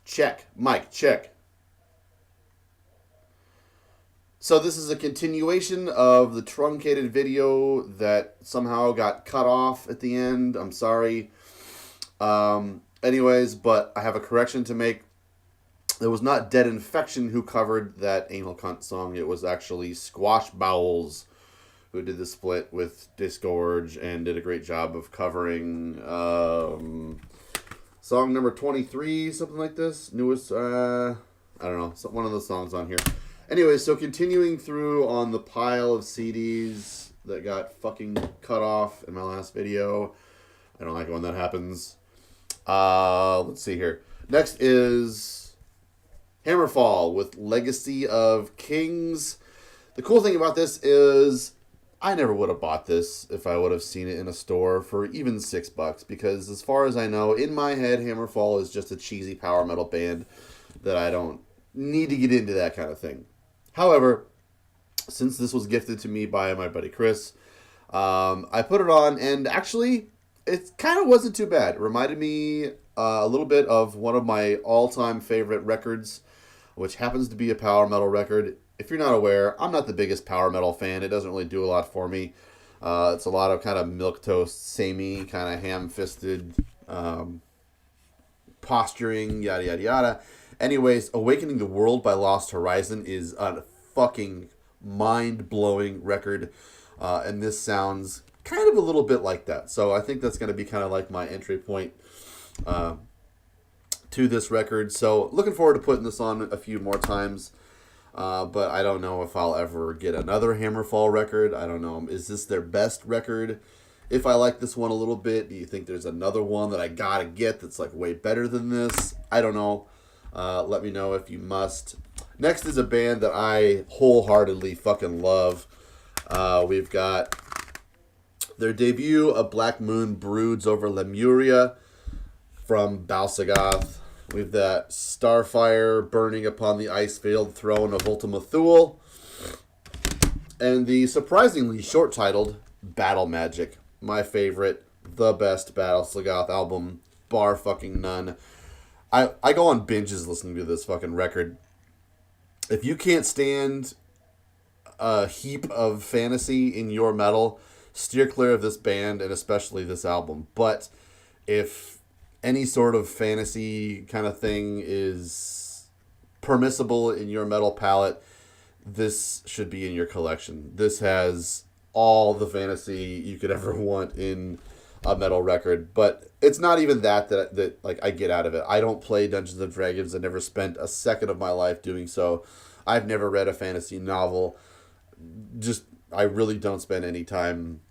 Check. Mic, check. So this is a continuation of the truncated video that somehow got cut off at the end. I'm sorry. Anyways, but I have a correction to make. It was not Dead Infection who covered that Anal Cunt song. It was actually Squash Bowels who did the split with Disgorge and did a great job of covering song number 23, something like this. Newest, I don't know, one of those songs on here. Anyway, so continuing through on the pile of CDs that got fucking cut off in my last video. I don't like it when that happens. Let's see here. Next is Hammerfall with Legacy of Kings. The cool thing about this is I never would have bought this if I would have seen it in a store for even $6, because as far as I know, in my head, Hammerfall is just a cheesy power metal band that I don't need to get into that kind of thing. However, since this was gifted to me by my buddy Chris, I put it on, and actually, it kind of wasn't too bad. It reminded me a little bit of one of my all-time favorite records, which happens to be a power metal record. If you're not aware, I'm not the biggest power metal fan. It doesn't really do a lot for me. It's a lot of kind of milquetoast, samey, kind of ham-fisted posturing, yada, yada, yada. Anyways, Awakening the World by Lost Horizon is a fucking mind-blowing record, and this sounds kind of a little bit like that. So I think that's going to be kind of like my entry point to this record. So looking forward to putting this on a few more times, but I don't know if I'll ever get another Hammerfall record. I don't know. Is this their best record? If I like this one a little bit, do you think there's another one that I gotta get that's like way better than this? I don't know. Let me know if you must. Next is a band that I wholeheartedly fucking love. We've got their debut, A Black Moon Broods Over Lemuria from Balsagoth. We've got Starfire Burning Upon the Ice-Veiled Throne of Ultima Thule. And the surprisingly short-titled Battle Magic. My favorite, the best Balsagoth album, bar fucking none. I go on binges listening to this fucking record. If you can't stand a heap of fantasy in your metal, steer clear of this band and especially this album. But if any sort of fantasy kind of thing is permissible in your metal palette, this should be in your collection. This has all the fantasy you could ever want in a metal record, but it's not even that like I get out of it. I don't play Dungeons and Dragons. I never spent a second of my life doing so. I've never read a fantasy novel. I really don't spend any time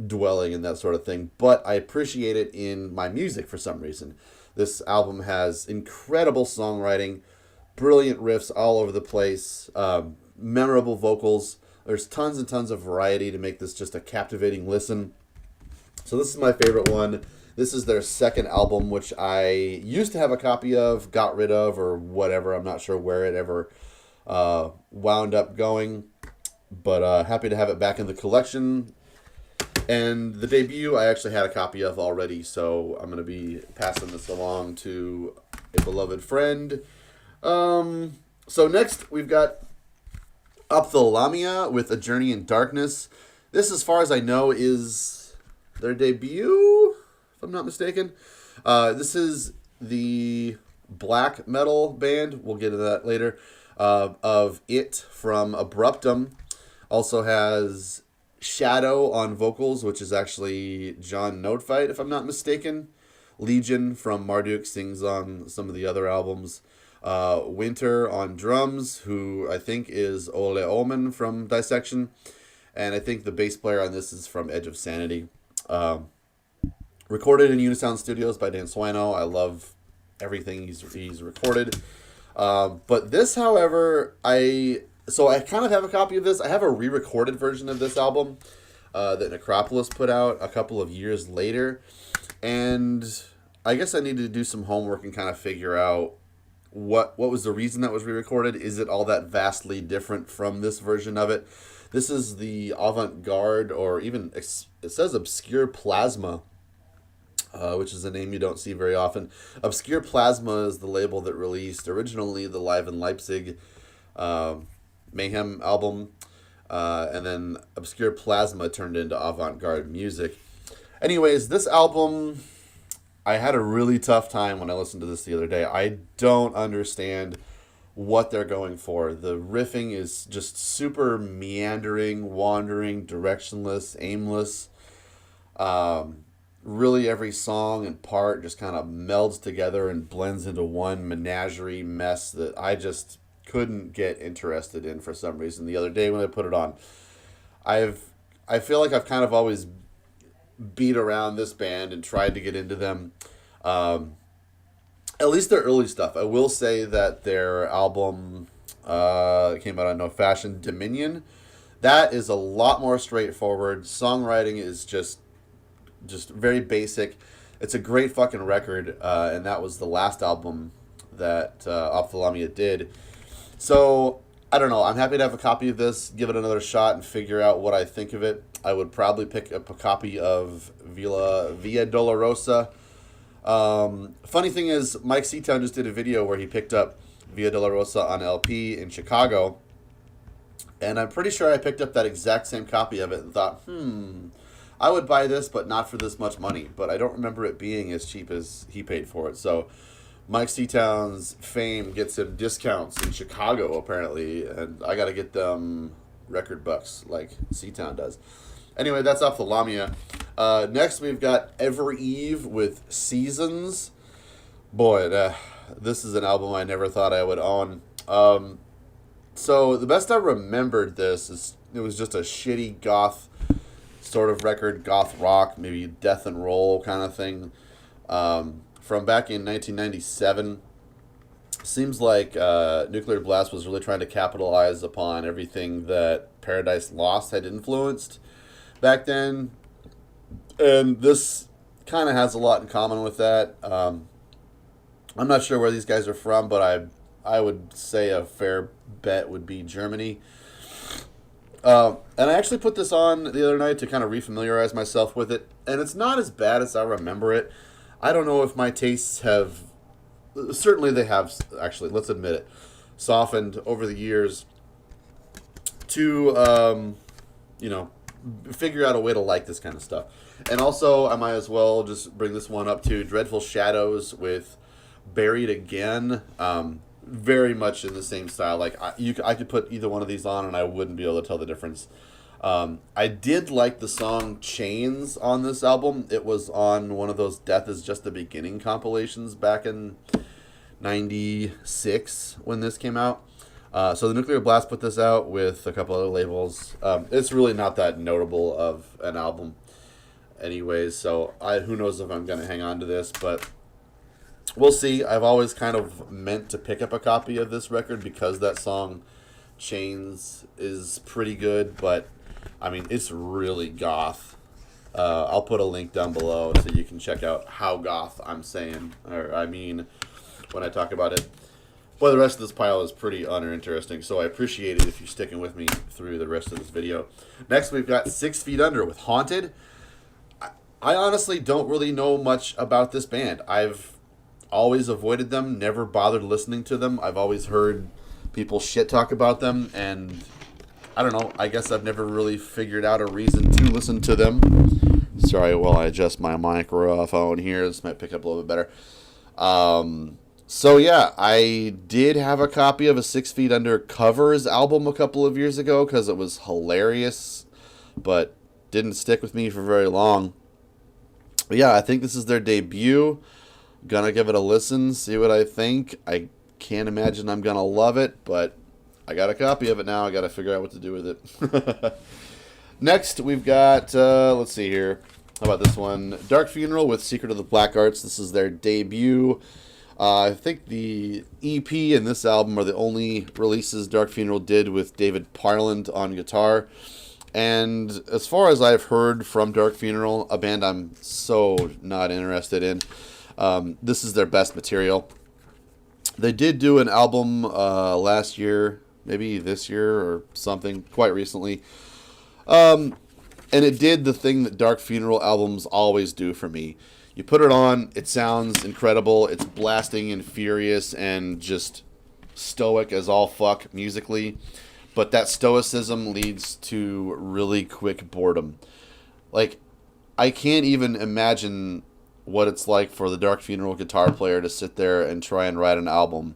dwelling in that sort of thing, but I appreciate it in my music for some reason. This album has incredible songwriting, brilliant riffs all over the place, memorable vocals. There's tons and tons of variety to make this just a captivating listen. So this is my favorite one. This is their second album, which I used to have a copy of, got rid of, or whatever. I'm not sure where it ever wound up going, but happy to have it back in the collection. And the debut I actually had a copy of already, so I'm going to be passing this along to a beloved friend. So next we've got Up the Lamia with A Journey in Darkness. This, as far as I know, is their debut, if I'm not mistaken. This is the black metal band, we'll get to that later, of It from Abruptum. Also has Shadow on vocals, which is actually John Notefight, if I'm not mistaken. Legion from Marduk sings on some of the other albums. Winter on drums, who I think is Ole Omen from Dissection. And I think the bass player on this is from Edge of Sanity. Recorded in Unisound Studios by Dan Swino. I love everything he's recorded. But this, however, I kind of have a copy of this. I have a re-recorded version of this album that Necropolis put out a couple of years later. And I guess I needed to do some homework and kind of figure out what was the reason that was re-recorded. Is it all that vastly different from this version of it? This is the avant-garde, or even, it says obscure plasma which is a name you don't see very often. Obscure Plasma is the label that released originally the Live in Leipzig Mayhem album, and then Obscure Plasma turned into Avant-Garde Music. Anyways, this album, I had a really tough time when I listened to this the other day. I don't understand what they're going for. The riffing is just super meandering, wandering, directionless, aimless. Really every song and part just kind of melds together and blends into one menagerie mess that I just couldn't get interested in for some reason the other day when I put it on. I feel like I've kind of always beat around this band and tried to get into them. At least their early stuff. I will say that their album came out on No Fashion, Dominion. That is a lot more straightforward. Songwriting is just very basic. It's a great fucking record, and that was the last album that Lamia did. So, I don't know. I'm happy to have a copy of this, give it another shot, and figure out what I think of it. I would probably pick up a copy of Via Dolorosa. Funny thing is, Mike Seatown just did a video where he picked up Via Dolorosa on LP in Chicago, and I'm pretty sure I picked up that exact same copy of it and thought, I would buy this, but not for this much money. But I don't remember it being as cheap as he paid for it. So Mike Seatown's fame gets him discounts in Chicago, apparently, and I got to get them record bucks like Seatown does. Anyway, that's off the Lamia. Next, we've got Ever Eve with Seasons. Boy, this is an album I never thought I would own. So the best I remembered this is it was just a shitty goth sort of record, goth rock, maybe death and roll kind of thing, from back in 1997. Seems like Nuclear Blast was really trying to capitalize upon everything that Paradise Lost had influenced back then, and this kind of has a lot in common with that. I'm not sure where these guys are from, but I would say a fair bet would be Germany. And I actually put this on the other night to kind of refamiliarize myself with it, and it's not as bad as I remember it. I don't know if my tastes have, certainly they have, actually, let's admit it, softened over the years to, figure out a way to like this kind of stuff. And also, I might as well just bring this one up to Dreadful Shadows with Buried Again. Very much in the same style. Like I could put either one of these on and I wouldn't be able to tell the difference. I did like the song Chains on this album. It was on one of those Death Is Just the Beginning compilations back in 96 when this came out. So the Nuclear Blast put this out with a couple other labels. It's really not that notable of an album anyways, so who knows if I'm going to hang on to this, but we'll see. I've always kind of meant to pick up a copy of this record because that song Chains is pretty good, but I mean, it's really goth. I'll put a link down below so you can check out how goth I'm saying, or I mean, when I talk about it. Boy, the rest of this pile is pretty uninteresting, so I appreciate it if you're sticking with me through the rest of this video. Next, we've got 6 Feet Under with Haunted. I honestly don't really know much about this band. I've always avoided them, never bothered listening to them. I've always heard people shit talk about them, and I don't know, I guess I've never really figured out a reason to listen to them. Sorry while I adjust my microphone here, this might pick up a little bit better. So yeah, I did have a copy of a 6 Feet Under covers album a couple of years ago because it was hilarious, but didn't stick with me for very long. But yeah, I think this is their debut. Gonna give it a listen, see what I think. I can't imagine I'm gonna love it, but I got a copy of it now. I gotta figure out what to do with it. Next, we've got, let's see here. How about this one? Dark Funeral with Secret of the Black Arts. This is their debut. I think the EP and this album are the only releases Dark Funeral did with David Parland on guitar. And as far as I've heard from Dark Funeral, a band I'm so not interested in, this is their best material. They did do an album last year, maybe this year or something, quite recently. And it did the thing that Dark Funeral albums always do for me. You put it on, it sounds incredible. It's blasting and furious and just stoic as all fuck musically. But that stoicism leads to really quick boredom. Like, I can't even imagine what it's like for the Dark Funeral guitar player to sit there and try and write an album.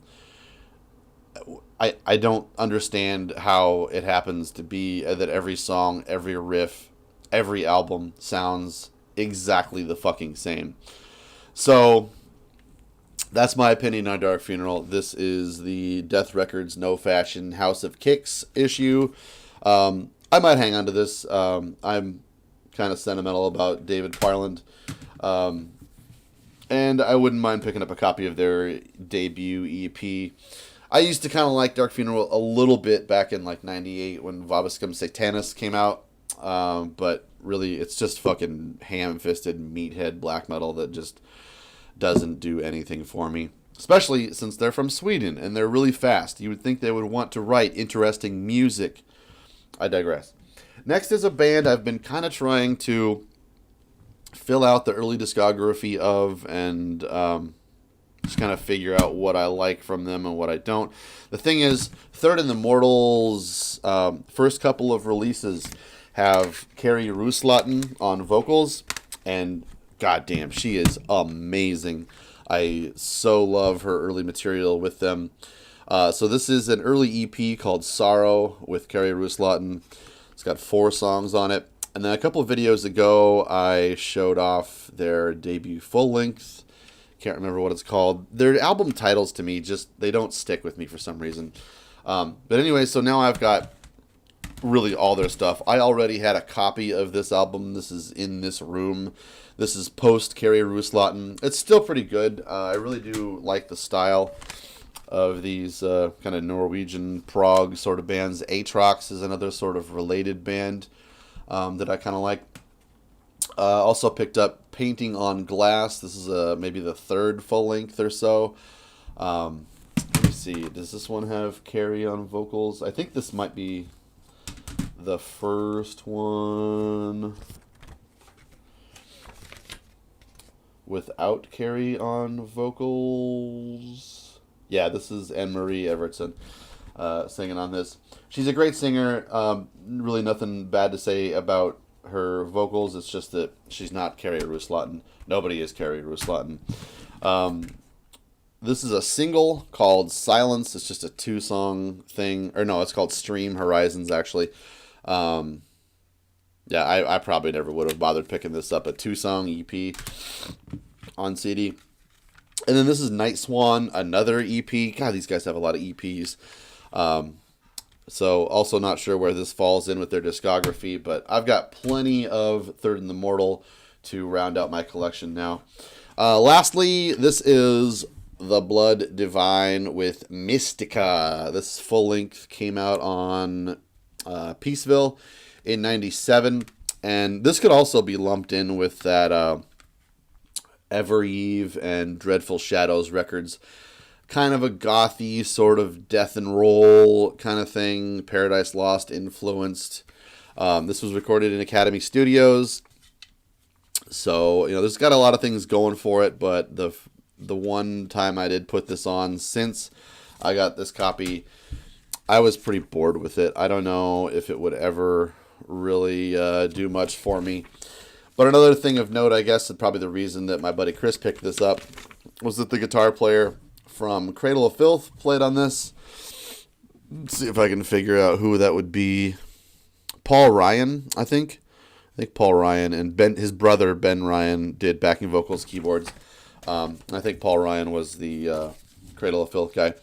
I don't understand how it happens to be that every song, every riff, every album sounds exactly the fucking same. So that's my opinion on Dark Funeral. This is the Death Records No Fashion House of Kicks issue. I might hang on to this. I'm kind of sentimental about David Twyland. And I wouldn't mind picking up a copy of their debut EP. I used to kind of like Dark Funeral a little bit back in like 98 when Vobiscum Satanis came out. But really, it's just fucking ham-fisted meathead black metal that just doesn't do anything for me. Especially since they're from Sweden and they're really fast. You would think they would want to write interesting music. I digress. Next is a band I've been kind of trying to fill out the early discography of and just kind of figure out what I like from them and what I don't. The thing is, Third in the Mortals' first couple of releases have Carrie Ruslatten on vocals, and goddamn, she is amazing. I so love her early material with them. So this is an early EP called Sorrow with Carrie Ruslatten. It's got 4 songs on it. And then a couple of videos ago, I showed off their debut full-length. Can't remember what it's called. Their album titles, to me, just, they don't stick with me for some reason. But anyway, so now I've got really all their stuff. I already had a copy of this album. This is in this room. This is post Carrie Ruslatten. It's still pretty good. I really do like the style of these kind of Norwegian prog sort of bands. Atrox is another sort of related band that I kind of like. Also picked up Painting on Glass. This is maybe the 3rd full length or so. Let me see. Does this one have Carrie on vocals? I think this might be the first one without Carrie on vocals. Yeah, this is Anne-Marie Evertson singing on this. She's a great singer. Really nothing bad to say about her vocals. It's just that she's not Carrie Ruslatten. Nobody is Carrie Ruslatten. This is a single called Silence. It's just a 2-song thing. Or no, it's called Stream Horizons, actually. Yeah, I probably never would have bothered picking this up. A 2-song EP on CD. And then this is Night Swan, another EP. God, these guys have a lot of EPs. So also not sure where this falls in with their discography, but I've got plenty of Third in the Mortal to round out my collection now. Lastly, this is The Blood Divine with Mystica. This full length came out on Peaceville in 97, and this could also be lumped in with that Ever Eve and Dreadful Shadows records. Kind of a gothy sort of death and roll kind of thing. Paradise Lost influenced. This was recorded in Academy Studios. So, you know, there's got a lot of things going for it, but the one time I did put this on since I got this copy, I was pretty bored with it. I don't know if it would ever really do much for me. But another thing of note, I guess, and probably the reason that my buddy Chris picked this up, was that the guitar player from Cradle of Filth played on this. Let's see if I can figure out who that would be. Paul Ryan, I think. I think Paul Ryan and his brother Ben Ryan did backing vocals, keyboards. I think Paul Ryan was the Cradle of Filth guy.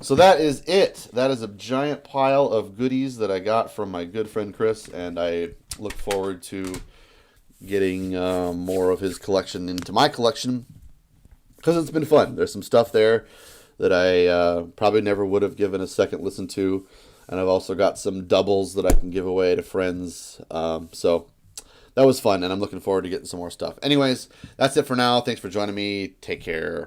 So that is it. That is a giant pile of goodies that I got from my good friend Chris, and I look forward to getting more of his collection into my collection, because it's been fun. There's some stuff there that I probably never would have given a second listen to, and I've also got some doubles that I can give away to friends. So that was fun, and I'm looking forward to getting some more stuff. Anyways, that's it for now. Thanks for joining me. Take care.